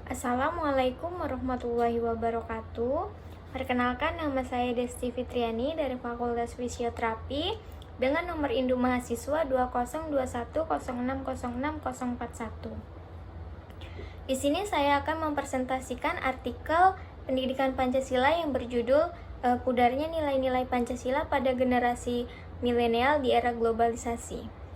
Assalamualaikum warahmatullahi wabarakatuh. Perkenalkan, nama saya Desti Fitriani dari Fakultas Fisioterapi dengan nomor induk mahasiswa 2021060641. Di sini saya akan mempresentasikan artikel Pendidikan Pancasila yang berjudul Pudarnya Nilai-nilai Pancasila pada Generasi Milenial di Era Globalisasi.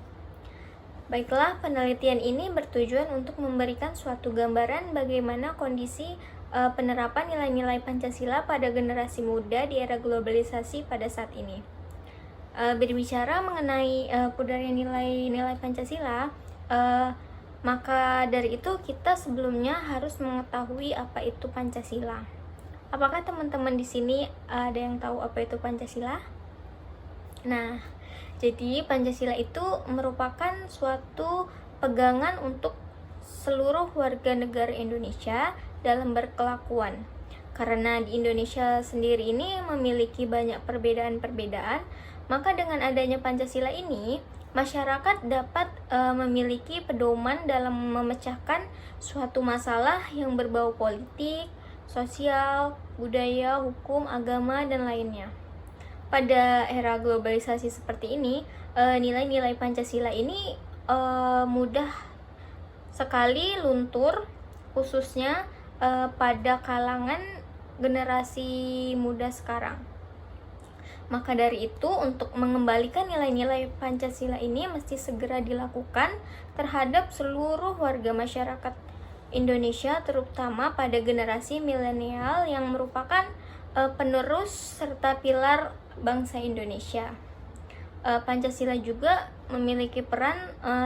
Baiklah, penelitian ini bertujuan untuk memberikan suatu gambaran bagaimana kondisi penerapan nilai-nilai Pancasila pada generasi muda di era globalisasi pada saat ini. Berbicara mengenai pudarnya nilai-nilai Pancasila, maka dari itu kita sebelumnya harus mengetahui apa itu Pancasila. Apakah teman-teman di sini ada yang tahu apa itu Pancasila? Nah, jadi Pancasila itu merupakan suatu pegangan untuk seluruh warga negara Indonesia dalam berkelakuan. Karena di Indonesia sendiri ini memiliki banyak perbedaan-perbedaan, maka dengan adanya Pancasila ini, masyarakat dapat memiliki pedoman dalam memecahkan suatu masalah yang berbau politik, sosial, budaya, hukum, agama, dan lainnya. Pada era globalisasi seperti ini, nilai-nilai Pancasila ini mudah sekali luntur, khususnya pada kalangan generasi muda sekarang. Maka dari itu, untuk mengembalikan nilai-nilai Pancasila ini mesti segera dilakukan terhadap seluruh warga masyarakat Indonesia, terutama pada generasi milenial yang merupakan penerus serta pilar bangsa Indonesia. Pancasila juga memiliki peran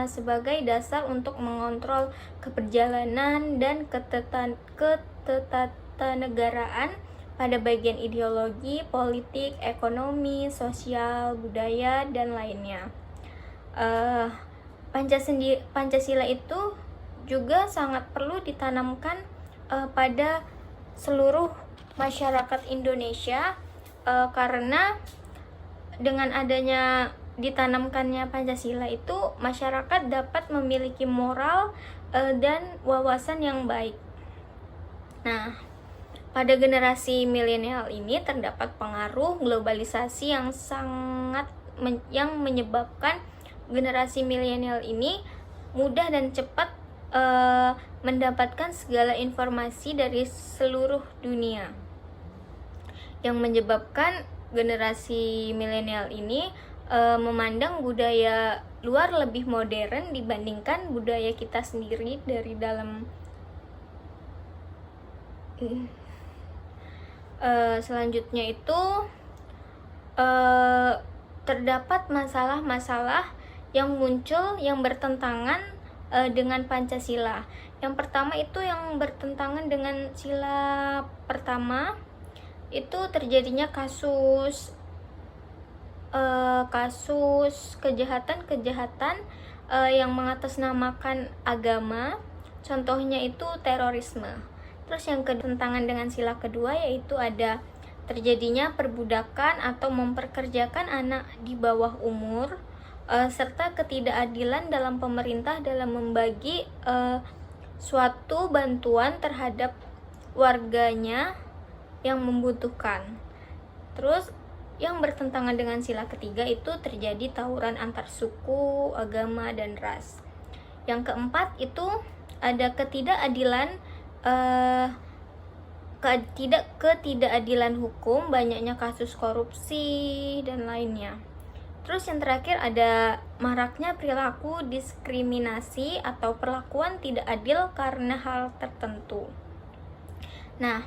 sebagai dasar untuk mengontrol keberjalanan dan ketatanegaraan pada bagian ideologi, politik, ekonomi, sosial, budaya, dan lainnya. Pancasila itu juga sangat perlu ditanamkan pada seluruh masyarakat Indonesia, karena dengan adanya ditanamkannya Pancasila itu, masyarakat dapat memiliki moral dan wawasan yang baik. Nah, pada generasi milenial ini terdapat pengaruh globalisasi yang sangat yang menyebabkan generasi milenial ini mudah dan cepat mendapatkan segala informasi dari seluruh dunia, yang menyebabkan generasi milenial ini memandang budaya luar lebih modern dibandingkan budaya kita sendiri dari dalam. Selanjutnya itu terdapat masalah-masalah yang muncul yang bertentangan dengan Pancasila. Yang pertama itu yang bertentangan dengan sila pertama, itu terjadinya kasus kejahatan yang mengatasnamakan agama, contohnya itu terorisme. Terus yang bertentangan dengan sila kedua yaitu ada terjadinya perbudakan atau memperkerjakan anak di bawah umur, serta ketidakadilan dalam pemerintah dalam membagi suatu bantuan terhadap warganya yang membutuhkan. Terus yang bertentangan dengan sila ketiga itu terjadi tawuran antar suku, agama, dan ras. Yang keempat itu ada ketidakadilan hukum, banyaknya kasus korupsi, dan lainnya. Terus yang terakhir ada maraknya perilaku diskriminasi atau perlakuan tidak adil karena hal tertentu. Nah,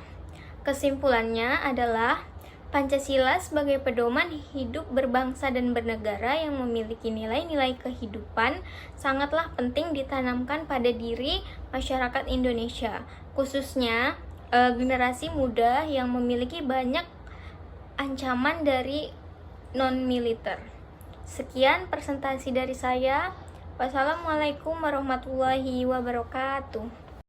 kesimpulannya adalah Pancasila sebagai pedoman hidup berbangsa dan bernegara yang memiliki nilai-nilai kehidupan sangatlah penting ditanamkan pada diri masyarakat Indonesia, khususnya generasi muda yang memiliki banyak ancaman dari non-militer. Sekian presentasi dari saya. Wassalamualaikum warahmatullahi wabarakatuh.